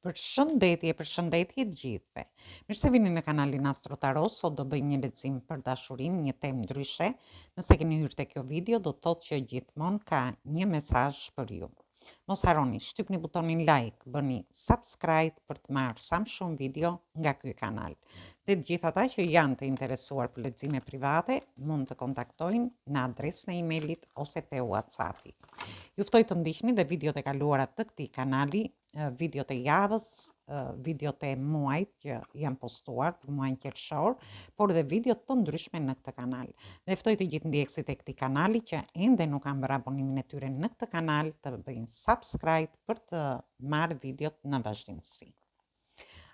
Përshëndetje të gjithëve. Mirë se vini në kanalin Astro Tarot, sot do bëjmë një lexim për dashurim, një temë ndryshe. Nëse keni hyrë te kjo video, do të thotë që gjithmonë ka një mesazh për ju. Mos harroni, shtypni butonin like, bëni subscribe për të marrë sa më shumë video nga ky kanal. Dhe të gjithë ata që janë të interesuar për lexime private, mund të kontaktojnë në adresën e emailit ose te WhatsAppi. Ju ftoj të ndiqni dhe videot e kaluara të këtij kanali, videot e javës, videot e muajit që janë postuar për muajin qershor, por dhe videot të ndryshme në këtë kanal. Dhe ftoj të gjithë ndjekësit e këtij kanali që ende nuk kanë bërë abonimin e tyre në këtë kanal të bëjnë subscribe për të marrë videot në vazhdimsi.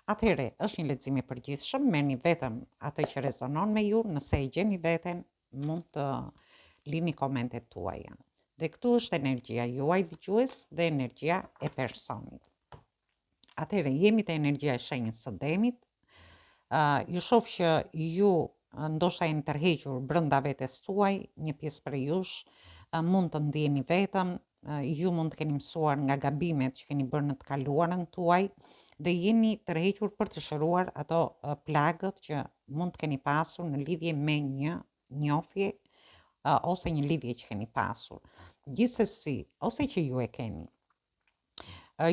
Atëherë, është një lexim i përgjithshëm, merrni vetëm atë që rezonon me ju, nëse e gjeni veten, mund të lini komentet tuaja. Dhe këtu është energjia juaj dëgjues dhe energjia e personit. Atëherë, jemi te energjia e shenjës së demit. Ju shoh që ju ndoshta jeni tërhequr brenda vetes tuaj, një pjesë prej jush mund të ndjeni vetëm, ju mund të keni mësuar nga gabimet që keni bërë në të kaluarën tuaj dhe jeni tërhequr për të shëruar ato plagët që mund të keni pasur në lidhje me një njohje ose një lidhje që keni pasur. Gjithsesi, ose që ju e keni.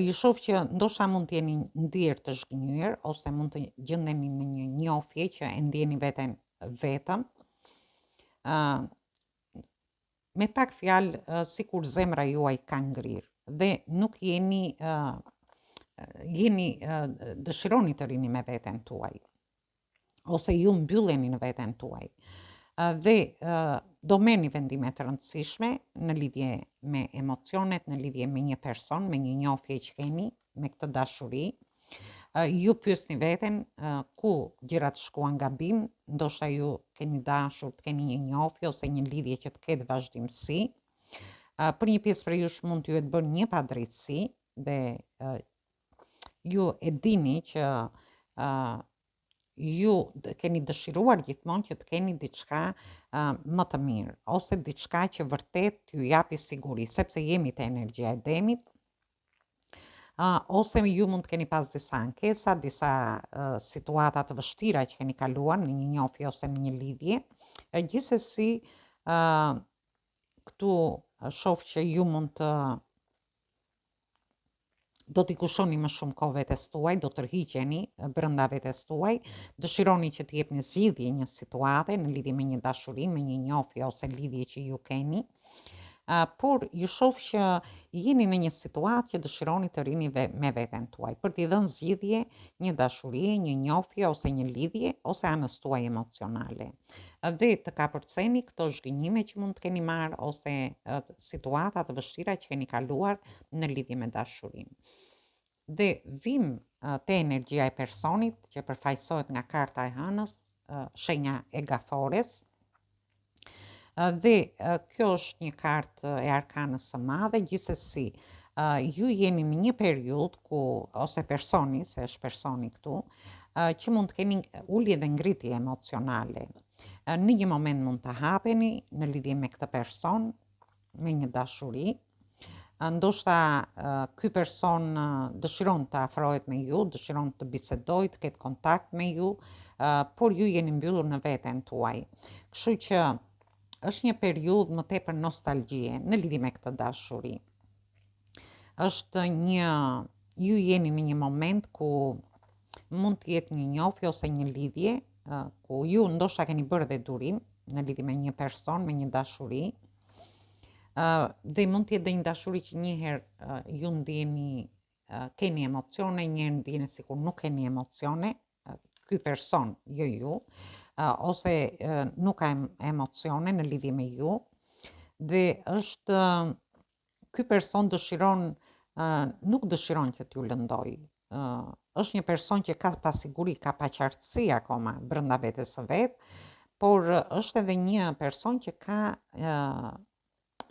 Ju shoh që ndoshta mund të jeni ndjerë të zhgënjur ose mund të gjendeni në një njohje që e ndjeni veten vetëm. Me pak fjalë, sikur zemra juaj ka ngrirë dhe nuk jeni dëshironi të rini me veten tuaj ose ju mbylleni në veten tuaj. Dhe do merrni vendime të rëndësishme në lidhje me emocionet, në lidhje me një person, me një njohje që keni, me këtë dashuri. Ju pyesni veten ku gjërat shkuan gabim, ndoshta ju keni dashur të keni një njohje ose një lidhje që të ketë vazhdimsi. Për një pjesë prej jush mund t'ju e të bërë një padrejtësi dhe ju e dini që ju keni dëshiruar gjithmonë që të keni diçka më të mirë ose diçka që vërtet t'ju japi siguri, sepse jemi te energjia e demit. Ose ju mund të keni pas disa ankesa, disa situata të vështira që keni kaluar në një njohje ose në një lidhje. Gjithsesi, këtu shoh që ju mund të do t'i kushoni më shumë kohë vetes tuaj, do tërhiqeni brenda vetes tuaj, dëshironi që të jepni zgjidhje një situate në lidhje me një dashuri, me një njohje ose lidhje që ju keni. Por ju shoh që jeni në një situatë që dëshironi të rini me veten tuaj, për t'i dhënë zgjidhje një dashurie, një njohje ose një lidhje ose anës tuaj emocionale. Dhe të kapërceni këto zhgënjime që mund të keni marrë ose situata të vështira që keni kaluar në lidhje me dashurinë. Dhe vim te energjia e personit që përfaqësohet nga karta e hënës, shenja e gafores. Dhe kjo është një kartë e arkanës së madhe, gjithsesi ju jeni në një periudhë ku ose personi, se është personi këtu, që mund të keni ulje dhe ngritje emocionale. Në një moment mund të hapeni në lidhje me këtë person, me një dashuri. Ndoshta ky person dëshiron të afrohet me ju, dëshiron të bisedojë, të ketë kontakt me ju, por ju jeni mbyllur në veten tuaj. Kështu që është një periudhë më tepër nostalgjie në lidhje me këtë dashuri. Ju jeni në një moment ku mund të jetë një njohje ose një lidhje ku ju ndoshta keni bërë dhe durim në lidhje me një person, me një dashuri. Dhe mund të jetë dhe një dashuri që një herë ju ndjeni keni emocione, një herë ndjeni sikur nuk keni emocione, ky person, jo ju. Ose nuk ka emocione në lidhje me ju dhe është ky person nuk dëshiron që t'ju lëndoj. Është një person që ka pasiguri, ka paqartësi akoma brenda vetes së vet, por është edhe një person që ka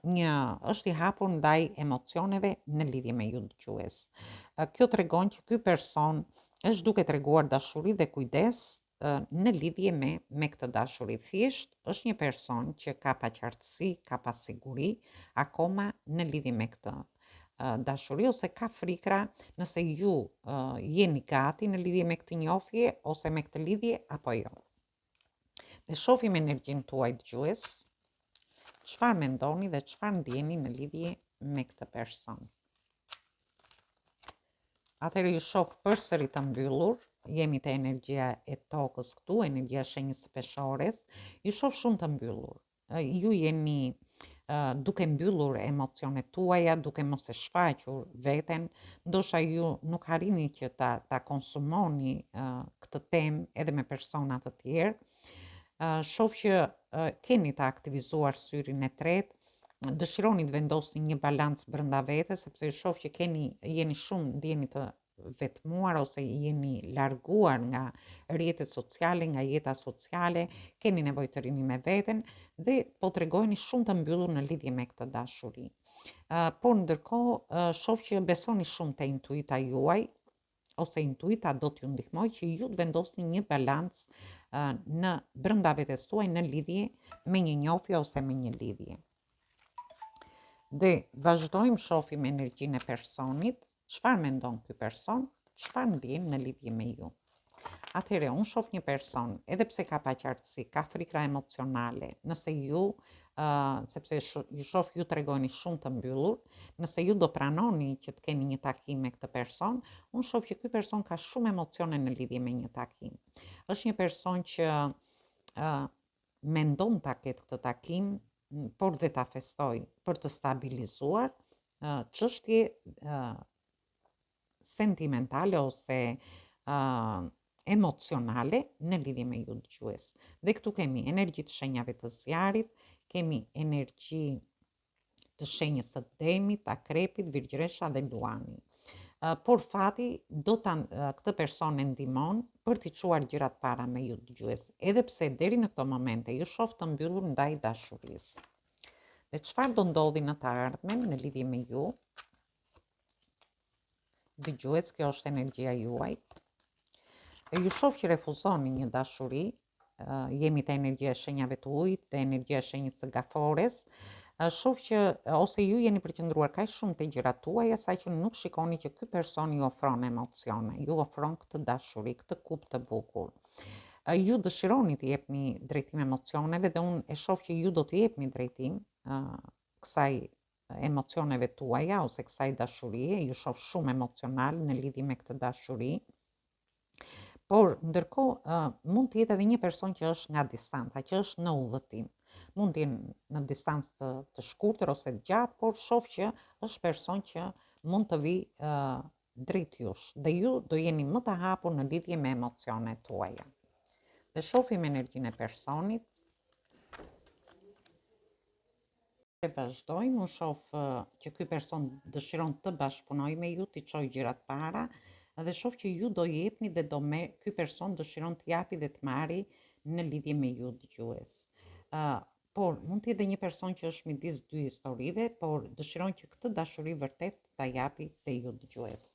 është i hapur ndaj emocioneve në lidhje me ju dëgjues. Kjo tregon që ky person është duke treguar dashuri dhe kujdes në lidhje me këtë dashuri. Thjesht është një person që ka paqartësi, ka pasiguri akoma në lidhje me këtë dashuri ose ka frikra nëse ju jeni gati në lidhje me këtë njohje ose me këtë lidhje apo jo. Dhe shohim energjinë tuaj dëgjues, çfarë mendoni dhe çfarë ndjeni në lidhje me këtë person. Atëherë ju shoh përsëri të mbyllur, jemi te energjia e tokës këtu, energjia shenjës së peshores, ju shoh shumë të mbyllur. Ju jeni duke mbyllur emocionet tuaja, duke mos e shfaqur veten, ndoshta ju nuk harrini që ta konsumoni këtë temë edhe me persona të tjerë. Shoh që keni të aktivizuar syrin e tretë, dëshironi të vendosni një balancë brenda vetes, sepse ju shoh që jeni shumë ndjeni të vetmuar ose jeni larguar nga rrjetet sociale, nga jeta sociale, keni nevojë të rini me veten dhe po tregojeni shumë të mbyllur në lidhje me këtë dashuri. Por ndërkohë shoh që besoni shumë te intuita juaj, ose intuita do t'ju ndihmoj që ju të vendosni një balancë në brenda vetes tuaj në lidhje me një njohje ose me një lidhje. Dhe vazhdojmë shohim energjinë e personit, çfarë mendon ky person, çfarë ndjen në lidhje me ju. Atëherë unë shoh një person, edhe pse ka paqartësi, ka frikra emocionale, nëse ju sepse ju shoh ju tregoni shumë të mbyllur, nëse ju do pranoni që të keni një takim me këtë person, unë shoh që ky person ka shumë emocione në lidhje me një takim. Është një person që mendon ta ketë këtë takim, por dhe ta festoj për të stabilizuar çështje sentimentale ose emocionale në lidhje me ju dëgjues. Dhe këtu kemi energji të shenjave të zjarit, kemi energji të shenjës së Demit, Akrepit, Virgjresha dhe Luani. Por fati këtë person e ndihmon për t'i çuar gjërat para me ju dëgjues, edhe pse deri në këto momente ju shoh të mbyllur ndaj dashurisë. Dhe çfarë do ndodhi në të ardhmen në lidhje me ju dëgjues, kjo është energjia juaj. Ju shoh që refuzoni një dashuri, jemi te energjia e shenjave të ujit, te energjia e shenjës së Gafores. Shoh që ose ju jeni përqendruar kaq shumë te gjërat tuaja sa që nuk shikoni që ky person ju ofron emocione, ju ofron këtë dashuri, këtë kupë të bukur. Ju dëshironi të jepni drejtim emocioneve dhe unë e shoh që ju do të jepni drejtim kësaj emocioneve tuaja ose kësaj dashurie, ju shoh shumë emocional në lidhje me këtë dashuri. Por ndërkohë mund të jetë edhe një person që është nga distanca, që është në udhëtim. Mund të jenë në distancë të shkurtër ose të gjatë, por shoh që është person që mund të vi drejt jush dhe ju do jeni më të hapur në lidhje me emocionet tuaja. Dhe shohim energjinë e personit. E vazhdojmë, unë shoh që ky person dëshiron të bashkëpunojë me ju, t'i çojë gjërat para, dhe shoh që ju do jepni dhe ky person dëshiron të japi dhe të marri në lidhje me ju dëgjues. Por mund të jetë një person që është midis dy historive, por dëshiron që këtë dashuri vërtet ta japi te ju dëgjues.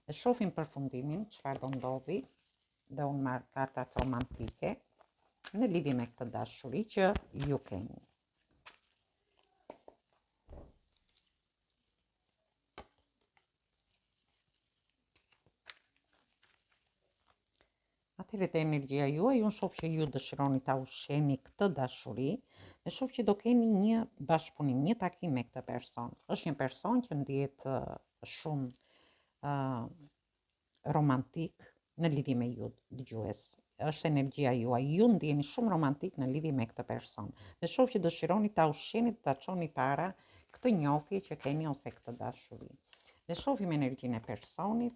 Dhe shohim përfundimin, çfarë do ndodhi, dhe unë marr kartat romantike në lidhje me këtë dashuri që ju keni. Atëherë te energjia juaj, unë shoh që ju dëshironi ta ushqeni këtë dashuri dhe shoh që do keni një bashkëpunim, një takim me këtë person. Është një person që ndihet shumë romantik në lidhje me ju dëgjues. Është energjia juaj, ju ndjeni shumë romantik në lidhje me këtë person. Dhe shoh që dëshironi ta ushqeni, ta çoni para këtë njohje që keni ose këtë dashuri. Dhe shohim energjinë e personit.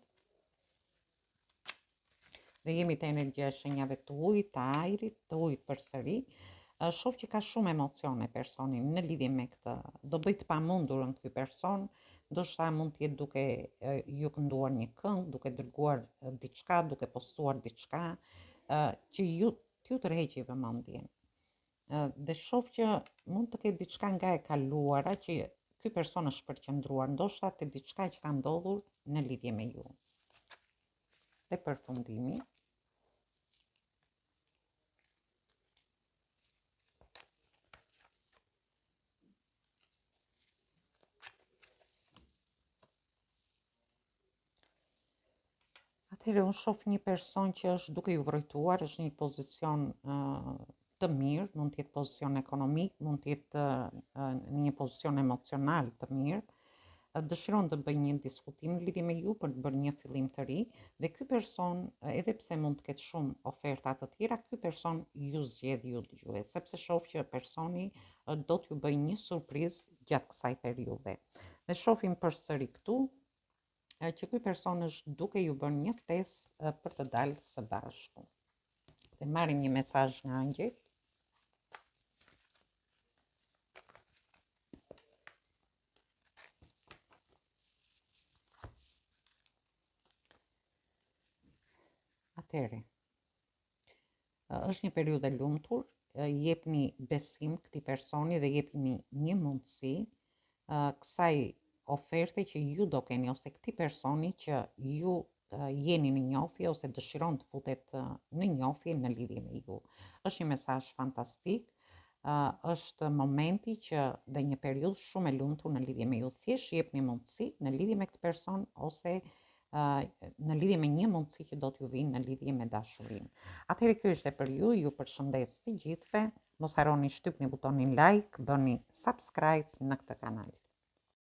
Dhe jemi te energjia e shenjave të ujit, të ajrit, të ujit përsëri. Shoh që ka shumë emocione personi në lidhje me këtë. Do bëj të pamundurën ky person, ndoshta mund të jetë duke ju kënduar një këngë, duke dërguar diçka, duke postuar diçka, që ju t'ju tërheqi vëmendjen. Dhe shoh që mund të ketë diçka nga e kaluara që ky person është përqendruar, ndoshta te diçka që ka ndodhur në lidhje me ju. Dhe përfundimi. Atëherë unë shoh një person që është duke ju vrojtuar, është një pozicion të mirë, mund të jetë pozicion ekonomik, mund të jetë një pozicion emocional të mirë, dëshiron të bëjë një diskutim në lidhje me ju për të bërë një fillim të ri dhe ky person, edhe pse mund të ketë shumë oferta të tjera, ky person ju zgjedh ju dëgjues, sepse shoh që personi do t'ju bëjë një surprizë gjatë kësaj periudhe. Dhe shohim përsëri këtu që ky person është duke ju bërë një ftesë për të dalë së bashku. Dhe marrim një mesazh nga angjëjt. Atëherë, është një periudhë e lumtur, jepni besim këtij personi dhe jepni një mundësi kësaj oferte që ju do keni ose këtij personi që ju jeni në njohje ose dëshiron të futet në njohje në lidhje me ju. Është një mesazh fantastik, është momenti që dhe një periudhë shumë e lumtur në lidhje me ju. Thjesht jepni mundësi në lidhje me këtë person ose në lidhje me një mundësi që do t'ju vinë në lidhje me dashurinë. Atëherë kjo është e për ju, ju përshëndes të gjithëve, mos harroni shtypni butonin like, bëni subscribe në këtë kanal.